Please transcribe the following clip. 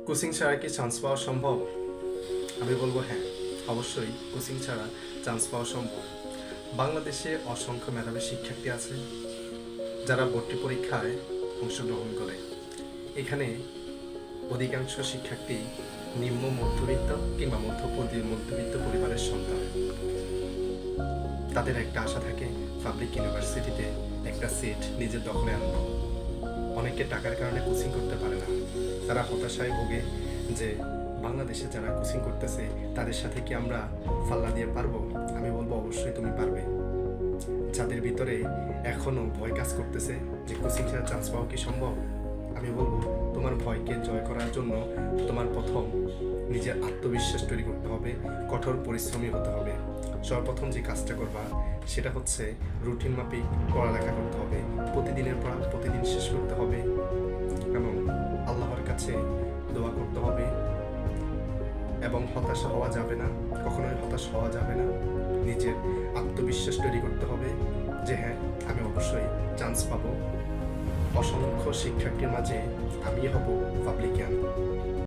Coaching ছাড়া কি chance পাওয়া সম্ভব? আমি বলবো হ্যাঁ, অবশ্যই কোচিং ছাড়া চান্স পাওয়া সম্ভব। বাংলাদেশে অসংখ্য মেধাবী শিক্ষার্থী আছে যারা ভর্তি পরীক্ষায় অংশগ্রহণ করে। এখানে অধিকাংশ শিক্ষার্থী নিম্ন মধ্যবিত্ত কিংবা মধ্যবিত্ত পরিবারের সন্তান। তাদের একটা আশা থাকে পাবলিক ইউনিভার্সিটিতে একটা সিট নিজের দখলে আনবো। অনেকে টাকার কারণে কোচিং করতে পারে না, তারা হতাশায় ভোগে যে বাংলাদেশে যারা কোচিং করতেছে তাদের সাথে কি আমরা পাল্লা দিয়ে পারবো? আমি বলবো অবশ্যই তুমি পারবে। যাদের ভিতরে এখনো ভয় কাজ করতেছে যে কোচিং ছাড়া চান্স পাওয়া কি সম্ভব, আমি বলবো তোমার ভয়কে জয় করার জন্য তোমার প্রথম নিজের আত্মবিশ্বাস তৈরি করতে হবে, কঠোর পরিশ্রমী হতে হবে। সর্বপ্রথম যে কাজটা করবা সেটা হচ্ছে রুটিন মাফিক পড়ালেখা করতে হবে, প্রতিদিনের পড়া প্রতিদিন শেষ করতে হবে এবং আল্লাহর কাছে দোয়া করতে হবে এবং হতাশা হওয়া যাবে না, কখনোই হতাশ হওয়া যাবে না। নিজের আত্মবিশ্বাস তৈরি করতে হবে যে হ্যাঁ, আমি অবশ্যই চান্স পাবো। অসংখ্য শিক্ষার্থীর মাঝে আমি হব পাবলিকান।